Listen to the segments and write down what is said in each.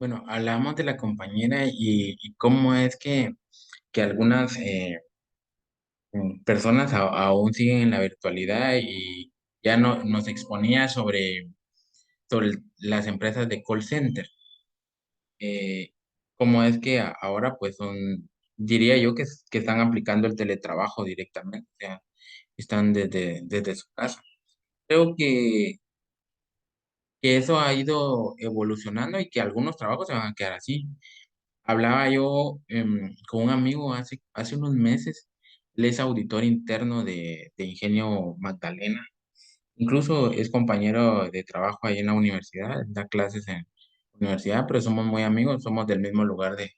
Bueno, hablamos de la compañera y cómo es que algunas personas aún siguen en la virtualidad y ya no nos exponía sobre las empresas de call center. Cómo es que ahora pues diría yo que están aplicando el teletrabajo directamente, o sea, están desde su casa. Creo que eso ha ido evolucionando y que algunos trabajos se van a quedar así. Hablaba yo con un amigo hace unos meses. Él es auditor interno de Ingenio Magdalena. Incluso es compañero de trabajo ahí en la universidad, da clases en la universidad, pero somos muy amigos, somos del mismo lugar de,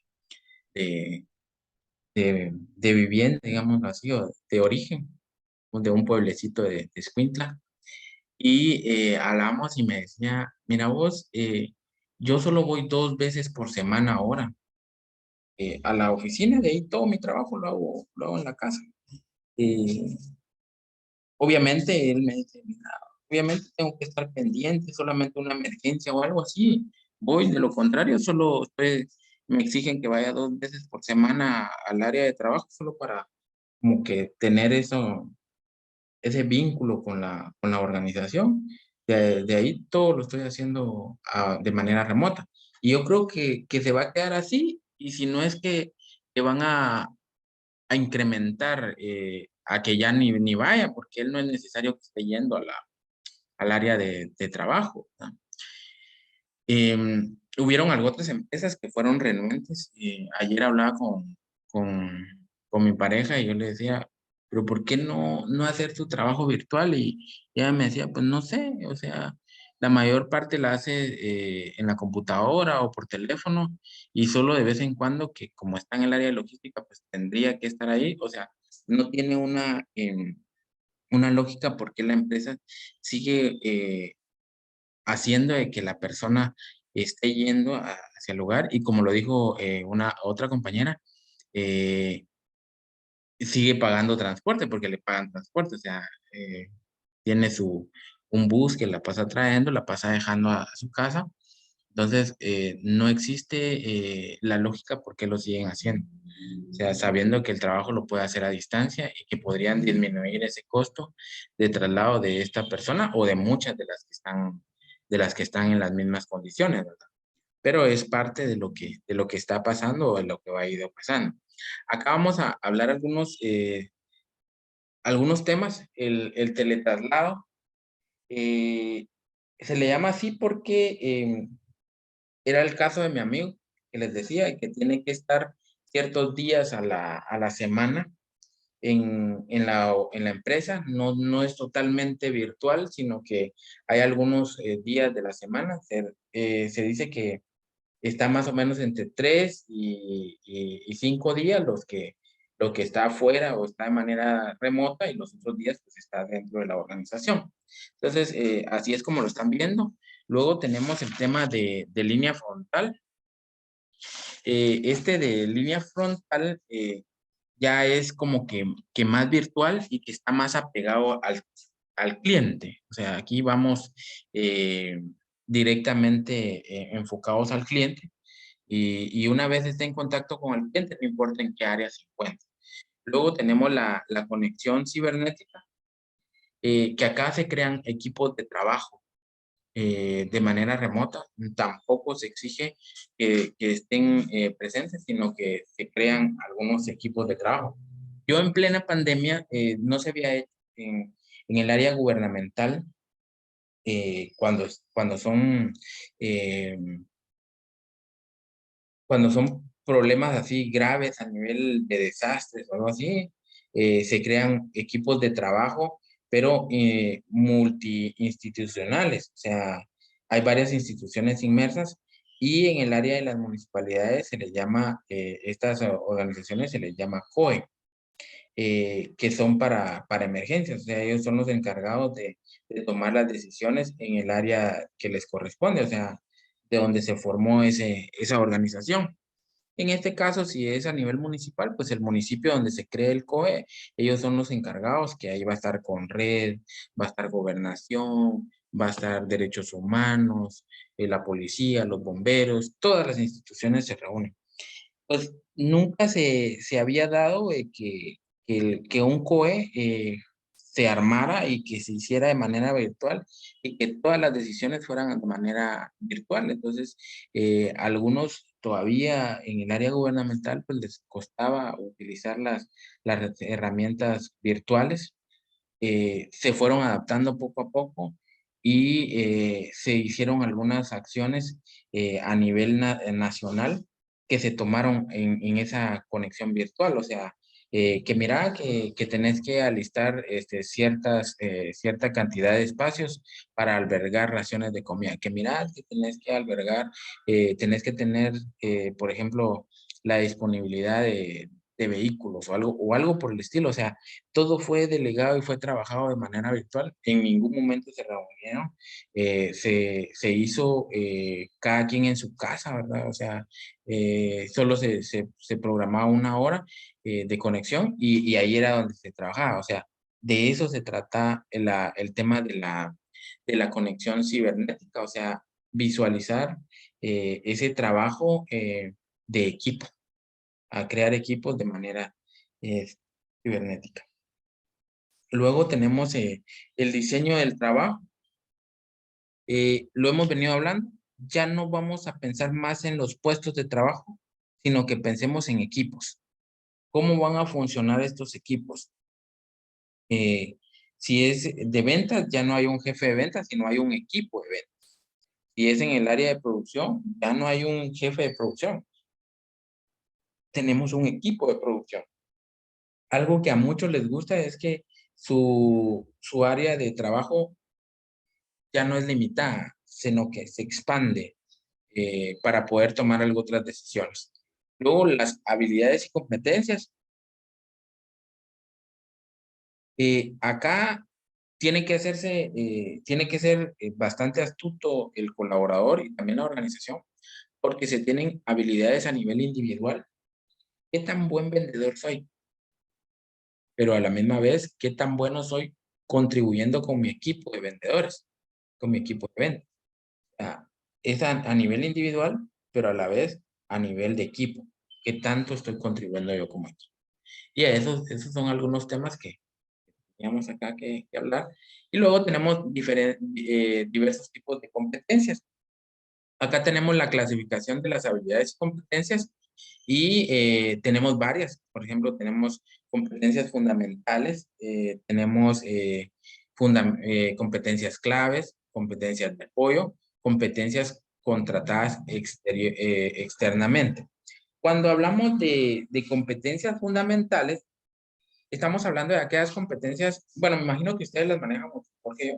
de vivienda, digamos así, o de origen, de un pueblecito de Escuintla. Y hablamos y me decía, mira vos, yo solo voy 2 veces por semana ahora a la oficina, de ahí todo mi trabajo lo hago en la casa. Eh, obviamente él me dice, "Mira, obviamente tengo que estar pendiente, solamente una emergencia o algo así, voy, de lo contrario, me exigen que vaya 2 veces por semana al área de trabajo, solo para como que tener ese vínculo con la organización. De ahí todo lo estoy haciendo de manera remota. Y yo creo que se va a quedar así, y si no es que van a incrementar a que ya ni vaya, porque él no es necesario que esté yendo al área de trabajo, ¿verdad? Hubieron algo otras empresas que fueron renuentes. Ayer hablaba con mi pareja y yo le decía, pero ¿por qué no hacer tu trabajo virtual? Y ella me decía, pues no sé, o sea, la mayor parte la hace en la computadora o por teléfono, y solo de vez en cuando, que como está en el área de logística, pues tendría que estar ahí. O sea, no tiene una lógica porque la empresa sigue haciendo de que la persona esté yendo hacia el lugar, y como lo dijo una otra compañera, eh, sigue pagando transporte porque le pagan transporte. O sea, tiene un bus que la pasa trayendo, la pasa dejando a su casa. Entonces, no existe la lógica por qué lo siguen haciendo. O sea, sabiendo que el trabajo lo puede hacer a distancia y que podrían disminuir ese costo de traslado de esta persona o de muchas de las que están en las mismas condiciones, ¿verdad? Pero es parte de lo que está pasando o de lo que va a ir pasando. Acá vamos a hablar algunos temas. El teletraslado eh, se le llama así porque era el caso de mi amigo que les decía que tiene que estar ciertos días a la semana en la empresa. No es totalmente virtual, sino que hay algunos días de la semana. Se dice que está más o menos entre 3 y 5 días lo que está afuera o está de manera remota, y los otros días pues está dentro de la organización. Entonces, así es como lo están viendo. Luego tenemos el tema de línea frontal. Este de línea frontal ya es como que más virtual y que está más apegado al cliente. O sea, aquí vamos eh, directamente enfocados al cliente, y una vez esté en contacto con el cliente, no importa en qué área se encuentre. Luego tenemos la conexión cibernética, que acá se crean equipos de trabajo de manera remota. Tampoco se exige que estén presentes, sino que se crean algunos equipos de trabajo. Yo en plena pandemia no se había hecho en el área gubernamental, cuando son eh, cuando son problemas así graves a nivel de desastres o algo así. Se crean equipos de trabajo, pero multiinstitucionales. O sea, hay varias instituciones inmersas, y en el área de las municipalidades estas organizaciones se les llama COE, que son para emergencias. O sea, ellos son los encargados de tomar las decisiones en el área que les corresponde, o sea, de donde se formó esa organización. En este caso, si es a nivel municipal, pues el municipio donde se cree el COE, ellos son los encargados, que ahí va a estar con red, va a estar gobernación, va a estar derechos humanos, la policía, los bomberos, todas las instituciones se reúnen. Pues nunca se había dado que un COE se armara y que se hiciera de manera virtual y que todas las decisiones fueran de manera virtual. Entonces, algunos todavía en el área gubernamental pues les costaba utilizar las herramientas virtuales. Se fueron adaptando poco a poco y se hicieron algunas acciones a nivel nacional que se tomaron en esa conexión virtual. O sea, que mira que tenés que alistar cierta cantidad de espacios para albergar raciones de comida. Que mira que tenés que albergar, tenés que tener, por ejemplo, la disponibilidad de vehículos o algo por el estilo. O sea, todo fue delegado y fue trabajado de manera virtual. En ningún momento se reunieron. Se hizo cada quien en su casa, ¿verdad? O sea, solo se programaba una hora de conexión y ahí era donde se trabajaba. O sea, de eso se trata el tema de la conexión cibernética, o sea, visualizar ese trabajo de equipo, a crear equipos de manera eh, cibernética. Luego tenemos el diseño del trabajo. Lo hemos venido hablando. Ya no vamos a pensar más en los puestos de trabajo, sino que pensemos en equipos. ¿Cómo van a funcionar estos equipos? Eh, si es de ventas, ya no hay un jefe de ventas, sino hay un equipo de ventas. Si es en el área de producción, ya no hay un jefe de producción. Tenemos un equipo de producción. Algo que a muchos les gusta es que su área de trabajo ya no es limitada, sino que se expande para poder tomar algo otras decisiones. Luego, las habilidades y competencias. Acá tiene que ser bastante astuto el colaborador y también la organización, porque se tienen habilidades a nivel individual. ¿Qué tan buen vendedor soy? Pero a la misma vez, ¿qué tan bueno soy contribuyendo con mi equipo de vendedores, con mi equipo de ventas? sea, es a nivel individual, pero a la vez a nivel de equipo. ¿Qué tanto estoy contribuyendo yo como equipo? Y esos son algunos temas que teníamos acá que hablar. Y luego tenemos diversos tipos de competencias. Acá tenemos la clasificación de las habilidades y competencias y tenemos varias. Por ejemplo, tenemos competencias fundamentales, tenemos competencias claves, competencias de apoyo, competencias contratadas externamente. Cuando hablamos de competencias fundamentales, estamos hablando de aquellas competencias, bueno, me imagino que ustedes las manejan mucho mejor que yo,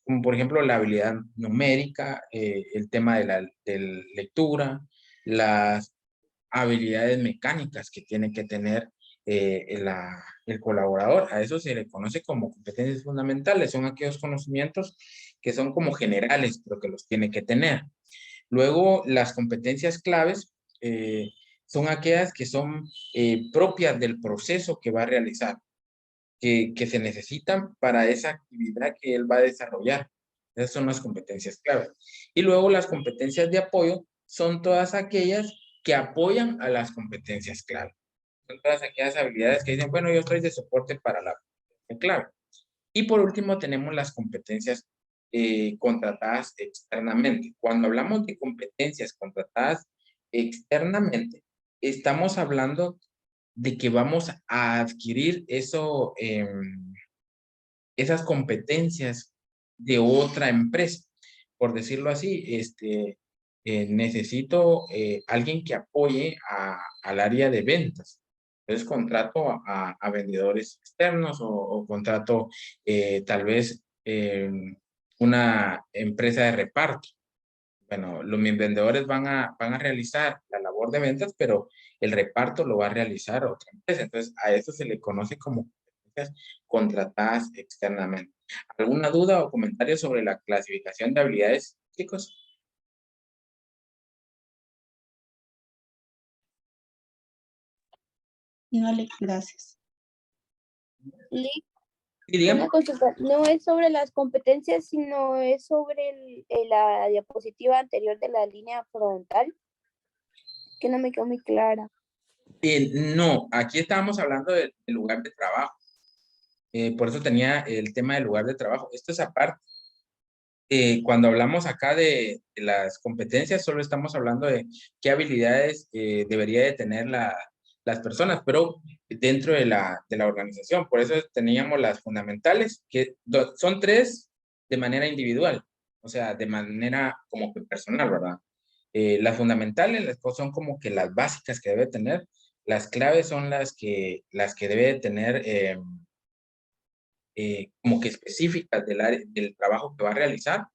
como por ejemplo la habilidad numérica, el tema de lectura, las habilidades mecánicas que tiene que tener el colaborador. A eso se le conoce como competencias fundamentales. Son aquellos conocimientos que son como generales, pero que los tiene que tener. Luego, las competencias claves son aquellas que son propias del proceso que va a realizar, que se necesitan para esa actividad que él va a desarrollar. Esas son las competencias claves. Y luego las competencias de apoyo son todas aquellas que apoyan a las competencias clave. Son todas aquellas habilidades que dicen, bueno, yo estoy de soporte para la competencia clave. Y por último tenemos las competencias contratadas externamente. Cuando hablamos de competencias contratadas externamente, estamos hablando de que vamos a adquirir esas competencias de otra empresa. Por decirlo así, necesito alguien que apoye al área de ventas. Entonces contrato a vendedores externos o contrato tal vez una empresa de reparto. Bueno, mis vendedores van a realizar la labor de ventas, pero el reparto lo va a realizar otra empresa. Entonces, a eso se le conoce como competencias contratadas externamente. ¿Alguna duda o comentario sobre la clasificación de habilidades, chicos? No, gracias. Y dígame, Una consulta, no es sobre las competencias, sino es sobre la diapositiva anterior de la línea frontal, que no me quedó muy clara. no, aquí estábamos hablando del lugar de trabajo. Por eso tenía el tema del lugar de trabajo. Esto es aparte. Cuando hablamos acá de las competencias, solo estamos hablando de qué habilidades debería de tener las personas, pero dentro de la organización. Por eso teníamos las fundamentales, que son tres de manera individual, o sea, de manera como que personal, ¿verdad? Las fundamentales son como que las básicas que debe tener. Las claves son las que debe de tener como que específicas del trabajo que va a realizar,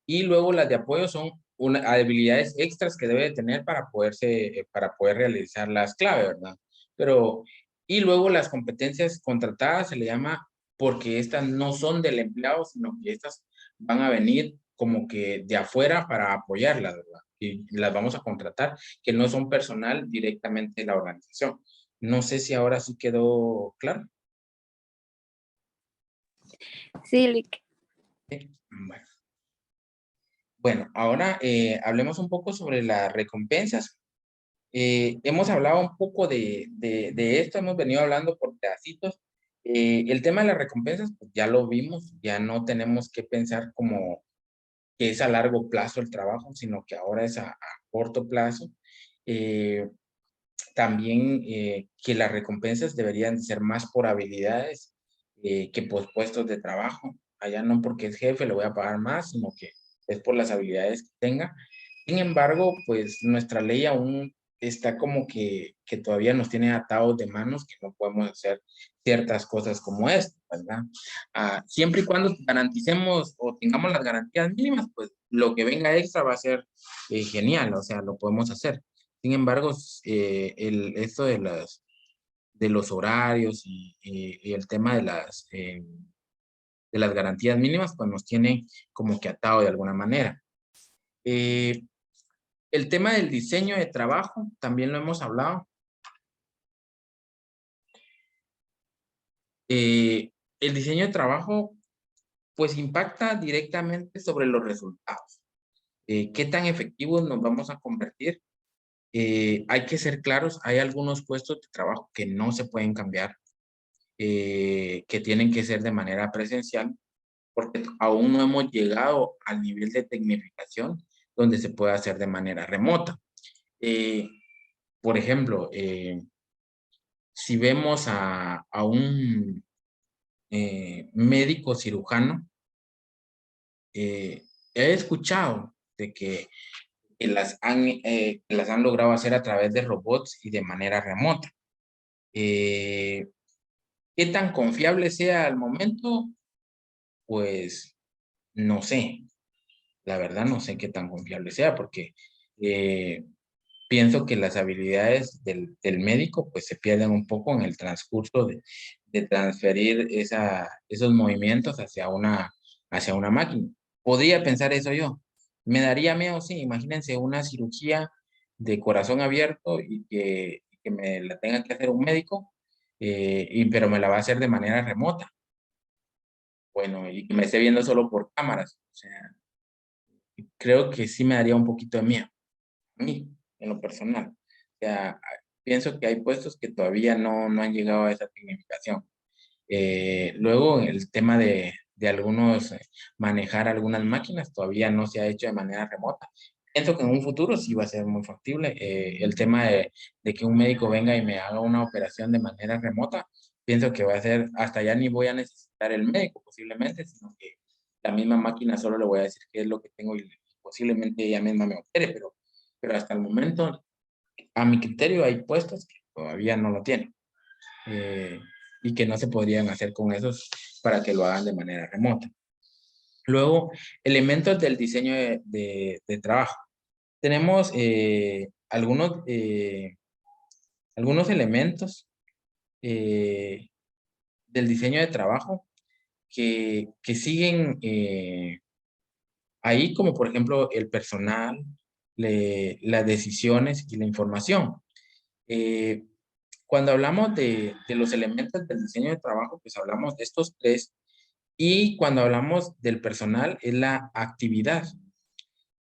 y luego las de apoyo son habilidades extras que debe de tener para poder realizar las claves, ¿verdad? Pero, y luego las competencias contratadas se le llama porque estas no son del empleado, sino que estas van a venir como que de afuera para apoyarlas, ¿verdad? Y las vamos a contratar, que no son personal directamente de la organización. No sé si ahora sí quedó claro. Sí, Lick. Bueno. Bueno, ahora hablemos un poco sobre las recompensas. Hemos hablado un poco de esto, hemos venido hablando por pedacitos. El tema de las recompensas, pues ya lo vimos, ya no tenemos que pensar como que es a largo plazo el trabajo, sino que ahora es a corto plazo. Eh, También que las recompensas deberían ser más por habilidades que por puestos de trabajo. Allá no porque es jefe le voy a pagar más, sino que es por las habilidades que tenga. Sin embargo, pues nuestra ley aún está como que todavía nos tiene atados de manos, que no podemos hacer ciertas cosas como esta, ¿verdad? Siempre y cuando garanticemos o tengamos las garantías mínimas, pues lo que venga extra va a ser genial, o sea, lo podemos hacer. Sin embargo, esto de los horarios y el tema de las garantías mínimas, pues nos tiene como que atado de alguna manera. Eh, el tema del diseño de trabajo, también lo hemos hablado. El diseño de trabajo, pues impacta directamente sobre los resultados. ¿Qué tan efectivos nos vamos a convertir? Hay que ser claros, hay algunos puestos de trabajo que no se pueden cambiar, que tienen que ser de manera presencial, porque aún no hemos llegado al nivel de tecnificación donde se puede hacer de manera remota. Eh, por ejemplo, si vemos a un médico cirujano, he escuchado de que las han logrado hacer a través de robots y de manera remota. Eh, ¿Qué tan confiable sea al momento? Pues no sé. La verdad no sé qué tan confiable sea porque eh, pienso que las habilidades del médico pues se pierden un poco en el transcurso de transferir esos movimientos hacia una máquina. Podría pensar eso yo. Me daría miedo, sí, imagínense una cirugía de corazón abierto y que me la tenga que hacer un médico, pero me la va a hacer de manera remota. Bueno, y que me esté viendo solo por cámaras. O sea, creo que sí me daría un poquito de miedo, a mí, en lo personal. O sea, pienso que hay puestos que todavía no han llegado a esa tecnificación. Luego, el tema de algunos, manejar algunas máquinas todavía no se ha hecho de manera remota. Pienso que en un futuro sí va a ser muy factible. El tema de que un médico venga y me haga una operación de manera remota, pienso que va a ser, hasta ya ni voy a necesitar el médico posiblemente, sino que la misma máquina solo le voy a decir qué es lo que tengo y posiblemente ella misma me opere, pero hasta el momento, a mi criterio, hay puestos que todavía no lo tienen, eh, y que no se podrían hacer con esos para que lo hagan de manera remota. Luego, elementos del diseño de trabajo. Tenemos algunos elementos eh, del diseño de trabajo que siguen ahí, como por ejemplo el personal, las decisiones y la información. Eh, Cuando hablamos de los elementos del diseño de trabajo, pues hablamos de estos tres. Y cuando hablamos del personal, es la actividad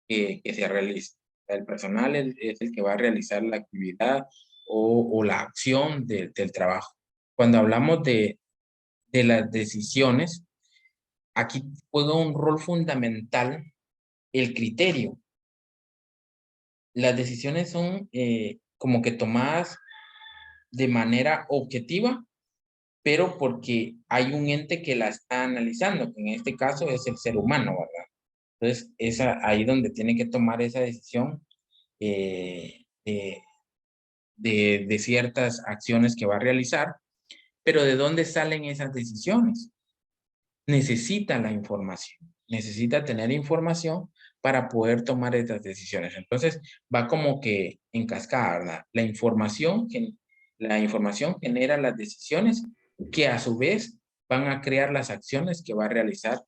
que se realiza. El personal es el que va a realizar la actividad o la acción del trabajo. Cuando hablamos de las decisiones, aquí juega un rol fundamental el criterio. Las decisiones son como que tomadas de manera objetiva, pero porque hay un ente que la está analizando, que en este caso es el ser humano, ¿verdad? Entonces, es ahí donde tiene que tomar esa decisión eh, de, de ciertas acciones que va a realizar, pero ¿de dónde salen esas decisiones? Necesita la información, necesita tener información para poder tomar estas decisiones. Entonces, va como que en cascada, ¿verdad? La información genera las decisiones que a su vez van a crear las acciones que va a realizar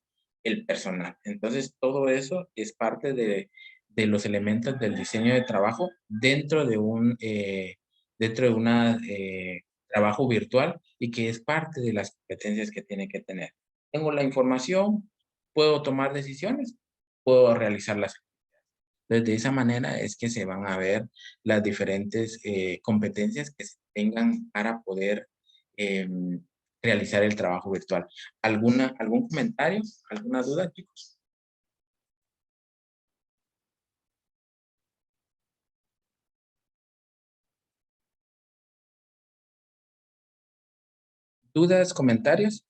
el personal. Entonces, todo eso es parte de los elementos del diseño de trabajo dentro de una trabajo virtual y que es parte de las competencias que tiene que tener. Tengo la información, puedo tomar decisiones, puedo realizarlas. Entonces, de esa manera es que se van a ver las diferentes competencias que se tengan para poder realizar el trabajo virtual. ¿Algún comentario? ¿Alguna duda, chicos? ¿Dudas, comentarios?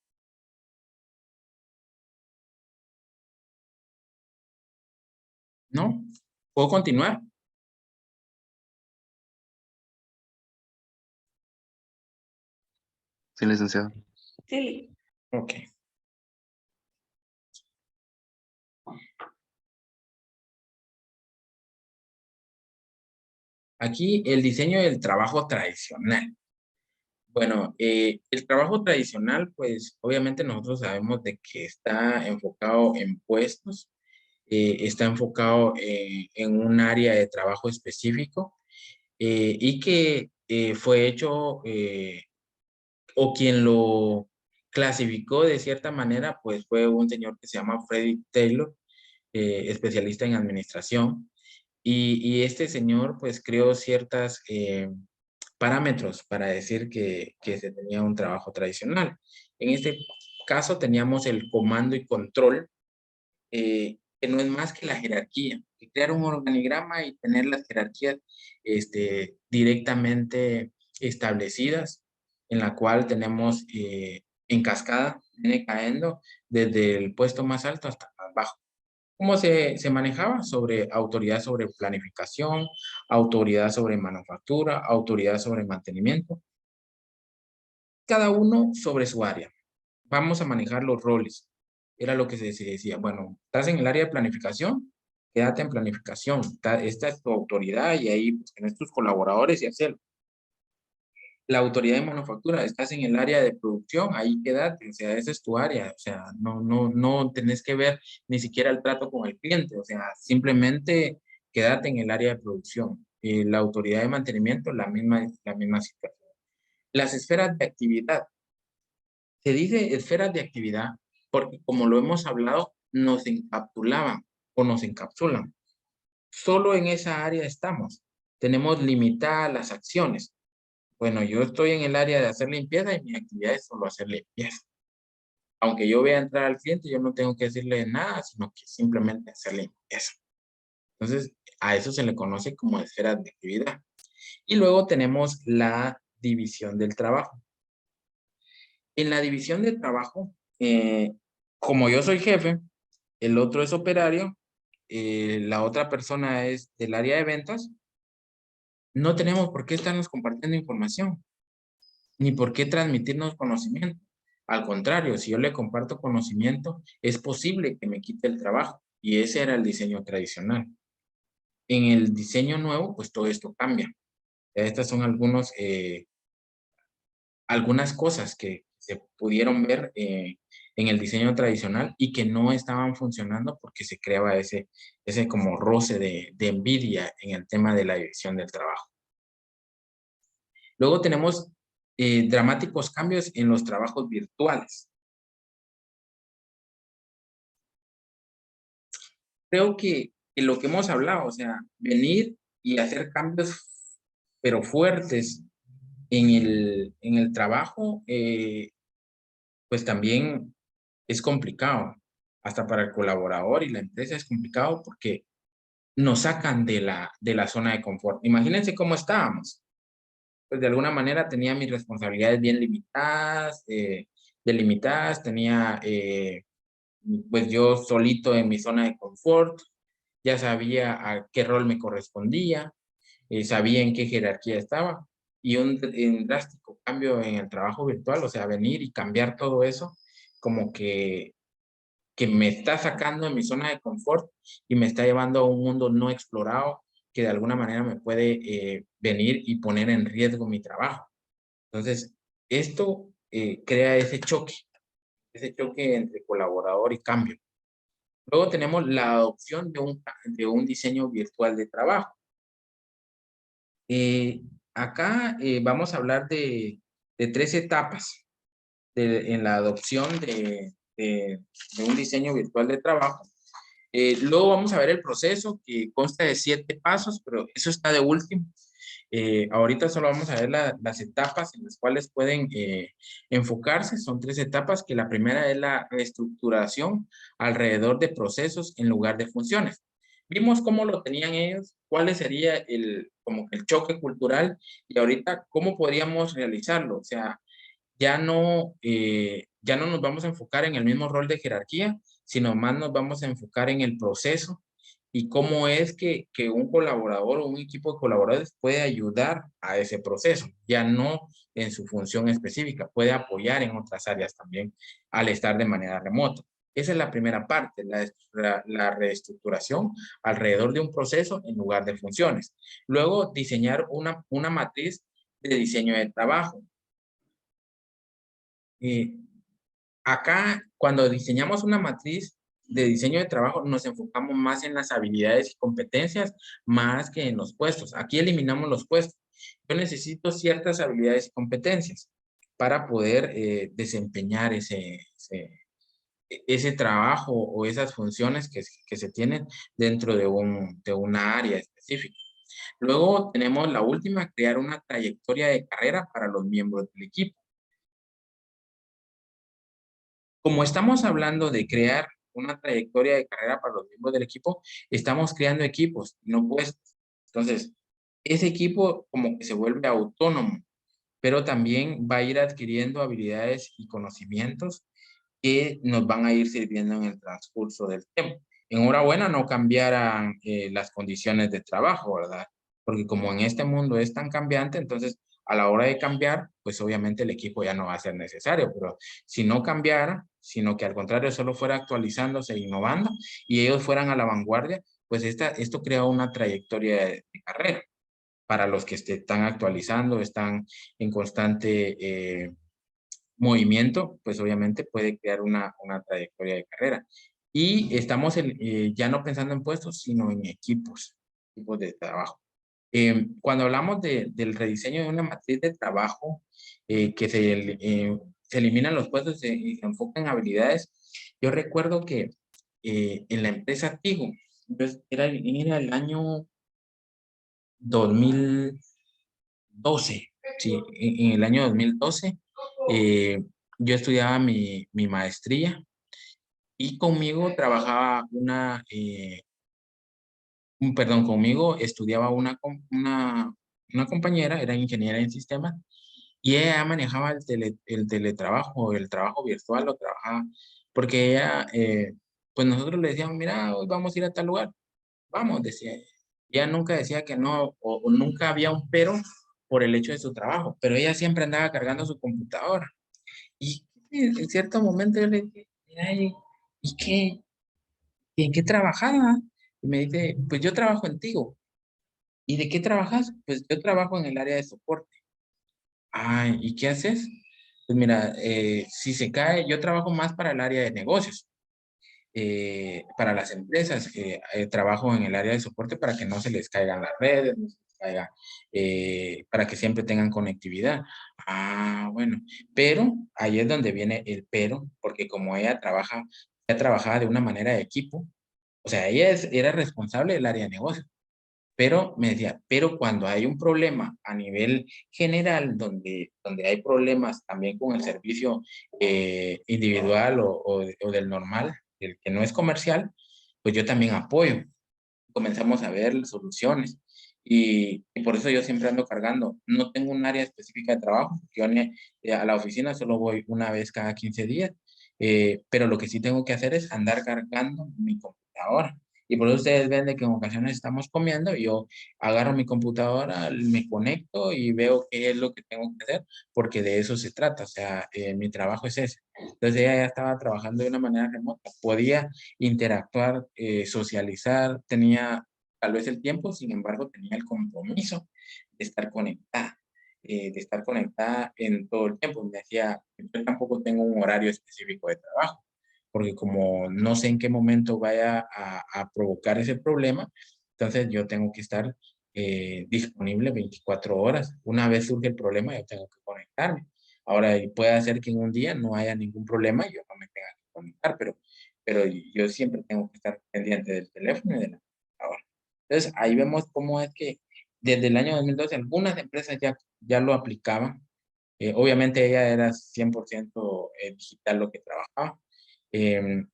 ¿No? ¿Puedo continuar? Sí, licenciado. Sí. Ok. Aquí el diseño del trabajo tradicional. Bueno, el trabajo tradicional, pues obviamente nosotros sabemos de que está enfocado en puestos, está enfocado en un área de trabajo específico y que fue hecho o quien lo clasificó de cierta manera, pues fue un señor que se llama Frederick Taylor, especialista en administración. Y este señor pues creó ciertas parámetros para decir que se tenía un trabajo tradicional. En este caso teníamos el comando y control, que no es más que la jerarquía, que crear un organigrama y tener las jerarquías directamente establecidas, en la cual tenemos en cascada, viene cayendo desde el puesto más alto hasta más bajo. ¿Cómo se manejaba? Sobre autoridad sobre planificación, autoridad sobre manufactura, autoridad sobre mantenimiento, cada uno sobre su área. Vamos a manejar los roles. Era lo que se decía. Bueno, estás en el área de planificación, quédate en planificación. Esta es tu autoridad y ahí pues, tenés tus colaboradores y hacerlo. La autoridad de manufactura, estás en el área de producción, ahí quédate, o sea, esa es tu área, o sea, no tenés que ver ni siquiera el trato con el cliente, o sea, simplemente quédate en el área de producción. La autoridad de mantenimiento, la misma situación. Las esferas de actividad. Se dice esferas de actividad porque, como lo hemos hablado, nos encapsulaban o nos encapsulan. Solo en esa área estamos. Tenemos limitadas las acciones. Bueno, yo estoy en el área de hacer limpieza y mi actividad es solo hacer limpieza. Aunque yo vea entrar al cliente, yo no tengo que decirle nada, sino que simplemente hacer limpieza. Entonces, a eso se le conoce como esferas de actividad. Y luego tenemos la división del trabajo. En la división del trabajo, como yo soy jefe, el otro es operario, la otra persona es del área de ventas, no tenemos por qué estarnos compartiendo información, ni por qué transmitirnos conocimiento. Al contrario, si yo le comparto conocimiento, es posible que me quite el trabajo. Y ese era el diseño tradicional. En el diseño nuevo, pues todo esto cambia. Estas son algunas cosas que se pudieron ver en el diseño tradicional y que no estaban funcionando porque se creaba ese como roce de envidia en el tema de la división del trabajo. Luego tenemos dramáticos cambios en los trabajos virtuales. Creo que lo que hemos hablado, o sea, venir y hacer cambios, pero fuertes en el trabajo, pues también es complicado. Hasta para el colaborador y la empresa es complicado porque nos sacan de la zona de confort. Imagínense cómo estábamos. Pues de alguna manera tenía mis responsabilidades bien limitadas, delimitadas, tenía pues yo solito en mi zona de confort, ya sabía a qué rol me correspondía, sabía en qué jerarquía estaba, y un drástico cambio en el trabajo virtual, o sea, venir y cambiar todo eso, como que me está sacando de mi zona de confort y me está llevando a un mundo no explorado que de alguna manera me puede venir y poner en riesgo mi trabajo. Entonces, esto crea ese choque entre colaborador y cambio. Luego tenemos la adopción de un diseño virtual de trabajo. Eh, Acá vamos a hablar de tres etapas en la adopción de un diseño virtual de trabajo. Luego vamos a ver el proceso que consta de 7 pasos, pero eso está de último. Ahorita solo vamos a ver las etapas en las cuales pueden enfocarse. Son 3 etapas, que la primera es la reestructuración alrededor de procesos en lugar de funciones. Vimos cómo lo tenían ellos, cuál sería como el choque cultural, y ahorita cómo podríamos realizarlo. O sea, ya no nos vamos a enfocar en el mismo rol de jerarquía, sino más nos vamos a enfocar en el proceso y cómo es que un colaborador o un equipo de colaboradores puede ayudar a ese proceso, ya no en su función específica, puede apoyar en otras áreas también al estar de manera remota. Esa es la primera parte, la reestructuración alrededor de un proceso en lugar de funciones. Luego, diseñar una matriz de diseño de trabajo. Eh, Acá, cuando diseñamos una matriz de diseño de trabajo, nos enfocamos más en las habilidades y competencias más que en los puestos. Aquí eliminamos los puestos. Yo necesito ciertas habilidades y competencias para poder desempeñar ese trabajo o esas funciones que se tienen dentro de una área específica. Luego tenemos la última, crear una trayectoria de carrera para los miembros del equipo. Como estamos hablando de crear una trayectoria de carrera para los miembros del equipo, estamos creando equipos, no puestos. Entonces, ese equipo como que se vuelve autónomo, pero también va a ir adquiriendo habilidades y conocimientos que nos van a ir sirviendo en el transcurso del tiempo. Enhorabuena, no cambiaran las condiciones de trabajo, ¿verdad? Porque como en este mundo es tan cambiante, entonces a la hora de cambiar, pues obviamente el equipo ya no va a ser necesario, pero si no cambiara, sino que al contrario solo fuera actualizándose e innovando y ellos fueran a la vanguardia, pues esto crea una trayectoria de carrera para los que están actualizando, están en constante movimiento, pues obviamente puede crear una trayectoria de carrera. Y estamos ya no pensando en puestos, sino en equipos de trabajo. Cuando hablamos del rediseño de una matriz de trabajo, que se eliminan los puestos y se enfocan en habilidades, yo recuerdo que en la empresa Tigo, pues, era el año 2012, sí, en el año 2012, yo estudiaba mi maestría y conmigo trabajaba perdón, conmigo estudiaba una compañera, era ingeniera en sistemas, y ella manejaba el teletrabajo, el trabajo virtual, lo trabajaba, porque ella, pues nosotros le decíamos, mira, hoy vamos a ir a tal lugar, vamos, decía ella. Ella nunca decía que no, o nunca había un pero por el hecho de su trabajo, pero ella siempre andaba cargando su computadora. Y en cierto momento yo le dije, mira, ¿y qué? ¿Y en qué trabajaba? Y me dice, pues yo trabajo en Tigo. ¿Y de qué trabajas? Pues yo trabajo en el área de soporte. Ay, ¿y qué haces? Pues mira, si se cae, yo trabajo más para el área de negocios, para las empresas. Trabajo en el área de soporte para que no se les caigan las redes, caiga, para que siempre tengan conectividad. Ah, bueno, pero ahí es donde viene el pero, porque como ella trabajaba de una manera de equipo, o sea, era responsable del área de negocio. Pero me decía, pero cuando hay un problema a nivel general, donde hay problemas también con el servicio individual o del normal, el que no es comercial, pues yo también apoyo. Comenzamos a ver soluciones. Y por eso yo siempre ando cargando. No tengo un área específica de trabajo. A la oficina solo voy una vez cada 15 días. Pero lo que sí tengo que hacer es andar cargando mi computadora. Y por eso ustedes ven de que en ocasiones estamos comiendo y yo agarro mi computadora, me conecto y veo qué es lo que tengo que hacer, porque de eso se trata. O sea, mi trabajo es ese. Entonces ella ya estaba trabajando de una manera remota. Podía interactuar, socializar, tenía tal vez el tiempo, sin embargo, tenía el compromiso de estar conectada en todo el tiempo. Me decía, yo tampoco tengo un horario específico de trabajo, porque como no sé en qué momento vaya a provocar ese problema, entonces yo tengo que estar disponible 24 horas. Una vez surge el problema, yo tengo que conectarme. Ahora, y puede ser que en un día no haya ningún problema y yo no me tenga que conectar, pero yo siempre tengo que estar pendiente del teléfono y de la computadora. Entonces, ahí vemos cómo es que desde el año 2012 algunas empresas ya lo aplicaban. Obviamente ella era 100% digital lo que trabajaba, eh,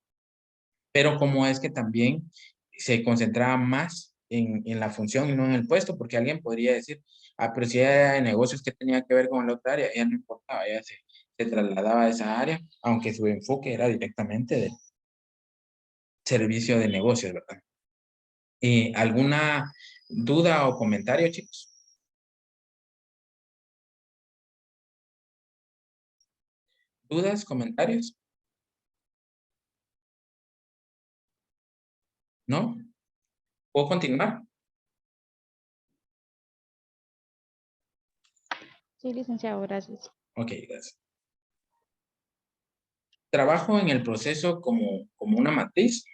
pero cómo es que también se concentraba más en la función y no en el puesto, porque alguien podría decir, ah, pero si era de negocios, ¿qué tenía que ver con la otra área? Ella no importaba, ella se trasladaba a esa área, aunque su enfoque era directamente del servicio de negocios, ¿verdad? ¿Alguna duda o comentario, chicos? ¿Dudas, comentarios? ¿No? ¿Puedo continuar? Sí, licenciado, gracias. Ok, gracias. Trabajo en el proceso como una matriz.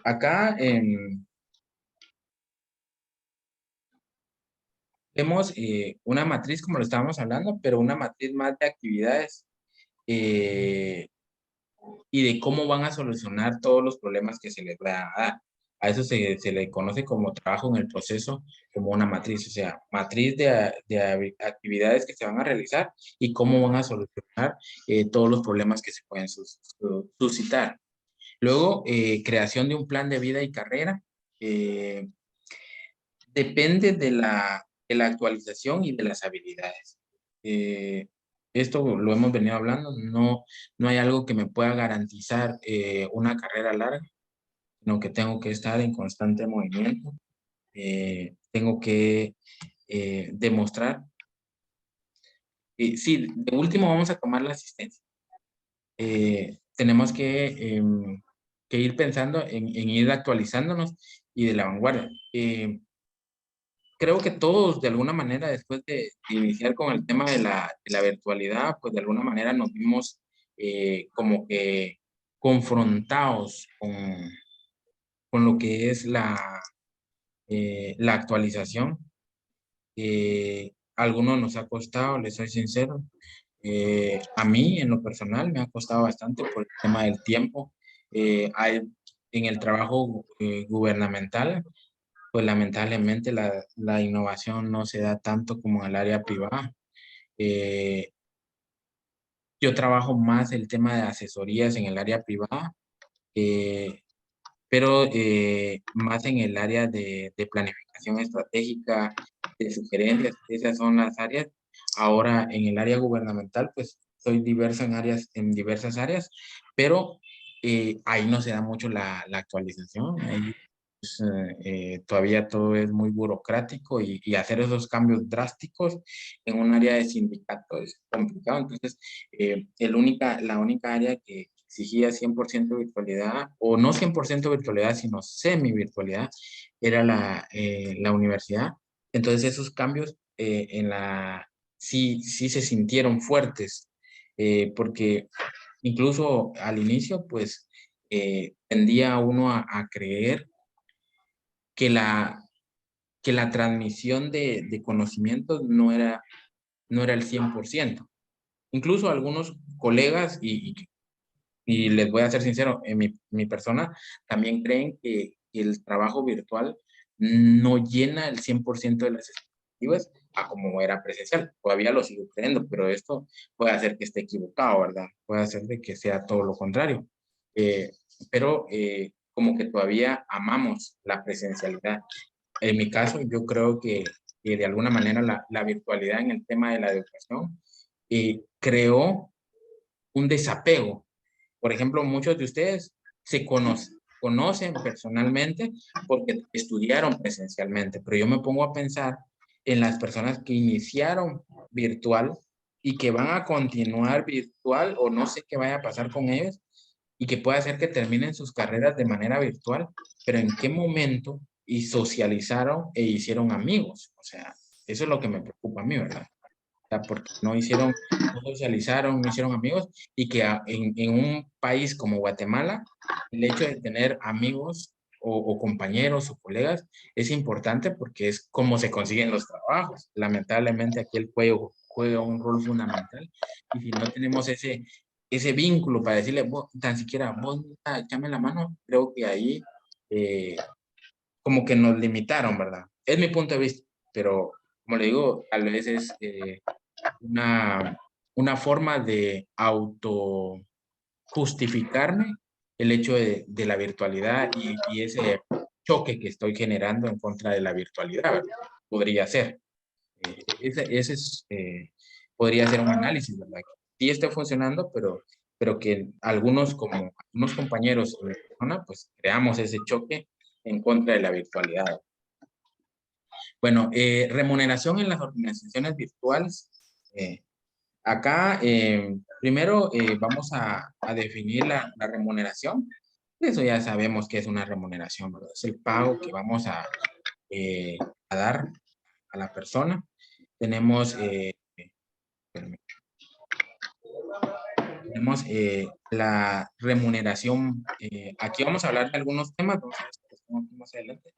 Acá vemos una matriz, como lo estábamos hablando, pero una matriz más de actividades eh, y de cómo van a solucionar todos los problemas que se les va a dar. A eso se le conoce como trabajo en el proceso, como una matriz, o sea, matriz de actividades que se van a realizar y cómo van a solucionar todos los problemas que se pueden suscitar. Luego, creación de un plan de vida y carrera. eh, Depende de la actualización y de las habilidades. Eh, Esto lo hemos venido hablando, no hay algo que me pueda garantizar una carrera larga, sino que tengo que estar en constante movimiento, tengo que demostrar. Sí, de último vamos a tomar la asistencia. Tenemos que ir pensando en ir actualizándonos y de la vanguardia. Creo que todos, de alguna manera, después de iniciar con el tema de la virtualidad, pues de alguna manera nos vimos como que confrontados con lo que es la actualización. A algunos nos ha costado, les soy sincero. A mí, en lo personal, me ha costado bastante por el tema del tiempo. En el trabajo gubernamental, pues lamentablemente la innovación no se da tanto como en el área privada. Eh, yo trabajo más el tema de asesorías en el área privada, eh, pero más en el área de planificación estratégica, de sugerencias, esas son las áreas. Ahora en el área gubernamental, pues soy diverso en diversas áreas, pero ahí no se da mucho la actualización. Ahí todavía todo es muy burocrático y hacer esos cambios drásticos en un área de sindicato es complicado. Entonces, la única área que exigía 100% virtualidad, o no 100% virtualidad, sino semi-virtualidad, era la universidad. Entonces, esos cambios sí se sintieron fuertes, porque incluso al inicio, pues, tendía uno a creer que que la transmisión de conocimientos no era el 100%. Incluso algunos colegas, y les voy a ser sincero, en mi persona, también creen que el trabajo virtual no llena el 100% de las expectativas a como era presencial. Todavía lo sigo creyendo, pero esto puede hacer que esté equivocado, ¿verdad? Puede hacer de que sea todo lo contrario. Eh, pero como que todavía amamos la presencialidad. En mi caso, yo creo que de alguna manera la virtualidad en el tema de la educación creó un desapego. Por ejemplo, muchos de ustedes se conocen personalmente porque estudiaron presencialmente, pero yo me pongo a pensar en las personas que iniciaron virtual y que van a continuar virtual o no sé qué vaya a pasar con ellos y que puede hacer que terminen sus carreras de manera virtual, pero en qué momento y socializaron e hicieron amigos. O sea, eso es lo que me preocupa a mí, ¿verdad? Sea, porque no socializaron, no hicieron amigos y que en un país como Guatemala, el hecho de tener amigos o compañeros o colegas es importante porque es como se consiguen los trabajos. Lamentablemente aquí el juego juega un rol fundamental y si no tenemos ese vínculo para decirle, vos, tan siquiera vos, échame la mano, creo que ahí como que nos limitaron, ¿verdad? Es mi punto de vista, pero como le digo, tal vez es una forma de auto justificarme el hecho de la virtualidad y ese choque que estoy generando en contra de la virtualidad, ¿verdad? Podría ser. Ese es, podría ser un análisis, ¿verdad? Sí está funcionando, pero que algunos, como algunos compañeros en mi persona, pues creamos ese choque en contra de la virtualidad. Bueno, remuneración en las organizaciones virtuales. Acá, primero vamos a definir la remuneración. Eso ya sabemos que es una remuneración, ¿verdad? Es el pago que vamos a dar a la persona. Tenemos, la remuneración. Aquí vamos a hablar de algunos temas. Vamos a ver si los tengo aquí más adelante.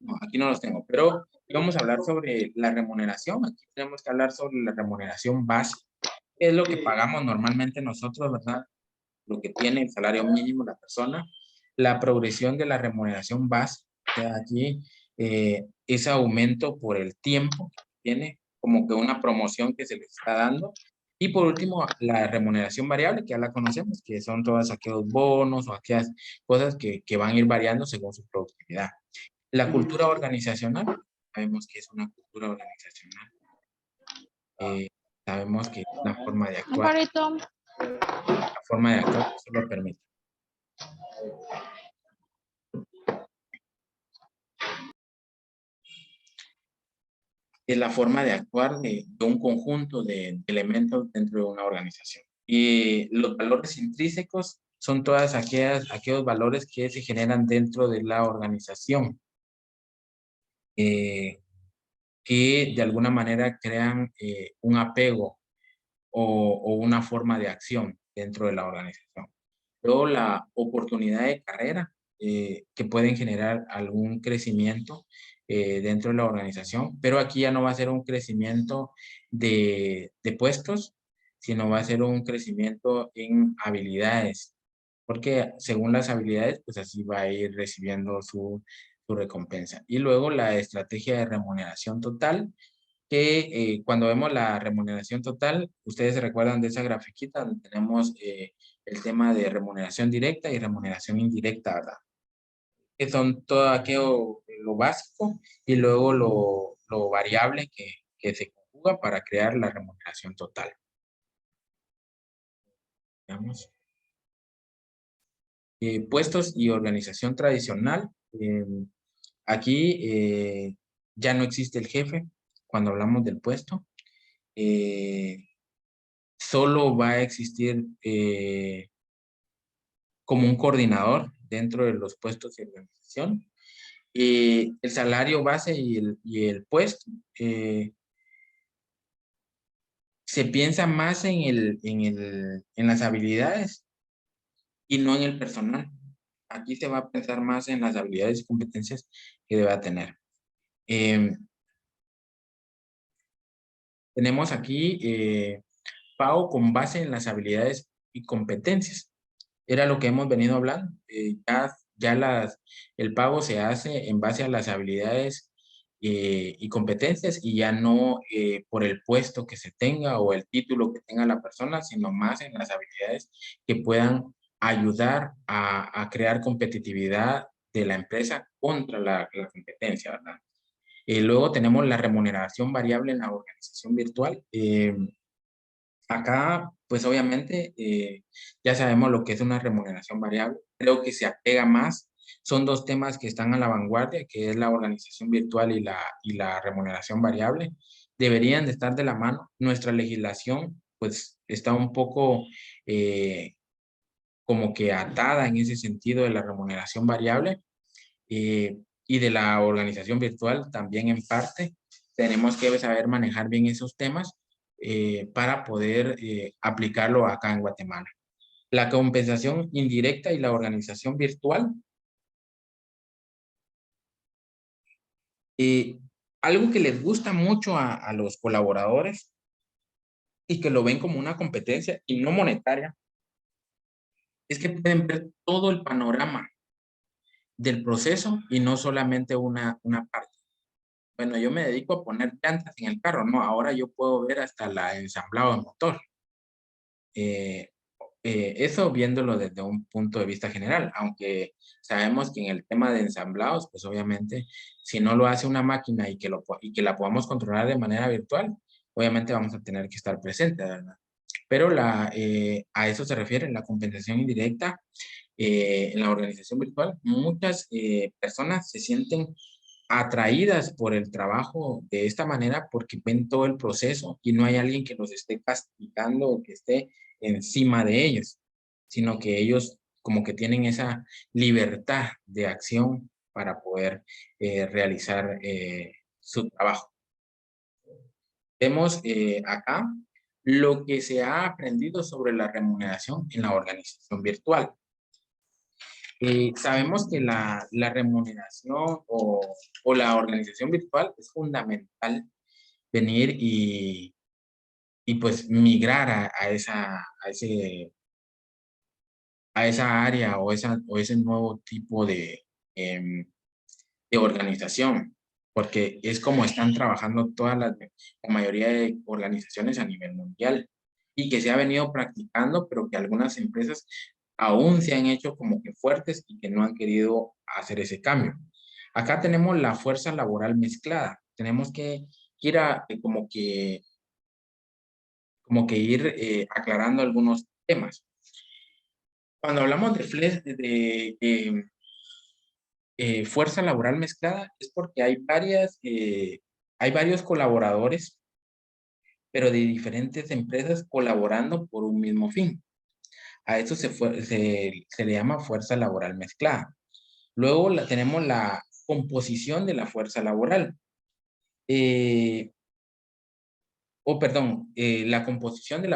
No, aquí no los tengo, pero aquí vamos a hablar sobre la remuneración. Aquí tenemos que hablar sobre la remuneración base. Es lo que pagamos normalmente nosotros, ¿verdad? Lo que tiene el salario mínimo la persona, la progresión de la remuneración base, o sea, aquí ese aumento por el tiempo que tiene, como que una promoción que se le está dando. Y por último, la remuneración variable, que ya la conocemos, que son todos aquellos bonos o aquellas cosas que van a ir variando según su productividad. La cultura organizacional, sabemos que es una cultura organizacional. Sabemos que la forma de actuar, Amparito. eso lo permite. Es la forma de actuar de un conjunto de elementos dentro de una organización. Y los valores intrínsecos son todas aquellos valores que se generan dentro de la organización, que de alguna manera crean un apego o una forma de acción dentro de la organización. Luego, la oportunidad de carrera, que pueden generar algún crecimiento dentro de la organización, pero aquí ya no va a ser un crecimiento de puestos, sino va a ser un crecimiento en habilidades, porque según las habilidades, pues así va a ir recibiendo su recompensa. Y luego la estrategia de remuneración total, que cuando vemos la remuneración total, ustedes se recuerdan de esa grafiquita donde tenemos el tema de remuneración directa y remuneración indirecta, ¿verdad? Que son todo aquello, lo básico y luego lo variable que se conjuga para crear la remuneración total. Veamos. Puestos y organización tradicional. Aquí ya no existe el jefe cuando hablamos del puesto. Solo va a existir como un coordinador dentro de los puestos de organización. El salario base y el puesto se piensa más en las habilidades y no en el personal. Aquí se va a pensar más en las habilidades y competencias que deba tener. Tenemos aquí pago con base en las habilidades y competencias. Era lo que hemos venido hablando. El pago se hace en base a las habilidades y competencias y ya no por el puesto que se tenga o el título que tenga la persona, sino más en las habilidades que puedan ayudar a crear competitividad de la empresa contra la competencia, ¿verdad? Luego tenemos la remuneración variable en la organización virtual. Acá, pues obviamente, ya sabemos lo que es una remuneración variable. Creo que se apega más. Son dos temas que están a la vanguardia, que es la organización virtual y la remuneración variable. Deberían de estar de la mano. Nuestra legislación, pues, está un poco como que atada en ese sentido de la remuneración variable y de la organización virtual también en parte. Tenemos que saber manejar bien esos temas para poder aplicarlo acá en Guatemala. La compensación indirecta y la organización virtual. Eh, Algo que les gusta mucho a los colaboradores y que lo ven como una competencia y no monetaria, es que pueden ver todo el panorama del proceso y no solamente una parte. Bueno, yo me dedico a poner llantas en el carro, ¿no? Ahora yo puedo ver hasta la ensamblado de motor. Eh, Eso viéndolo desde un punto de vista general, aunque sabemos que en el tema de ensamblados, pues obviamente, si no lo hace una máquina y que la podamos controlar de manera virtual, obviamente vamos a tener que estar presentes, ¿verdad? Pero a eso se refiere la compensación indirecta en la organización virtual. Muchas personas se sienten atraídas por el trabajo de esta manera porque ven todo el proceso y no hay alguien que los esté castigando o que esté encima de ellos, sino que ellos como que tienen esa libertad de acción para poder realizar su trabajo. Vemos acá lo que se ha aprendido sobre la remuneración en la organización virtual. Sabemos que la remuneración o la organización virtual es fundamental venir y pues migrar a esa área o ese nuevo tipo de organización, porque es como están trabajando la mayoría de organizaciones a nivel mundial y que se ha venido practicando, pero que algunas empresas aún se han hecho como que fuertes y que no han querido hacer ese cambio. Acá tenemos la fuerza laboral mezclada. Tenemos que ir como que ir aclarando algunos temas. Cuando hablamos de fuerza laboral mezclada es porque hay varios colaboradores, pero de diferentes empresas colaborando por un mismo fin. A eso se le llama fuerza laboral mezclada. Luego tenemos la composición de la fuerza laboral. La composición de la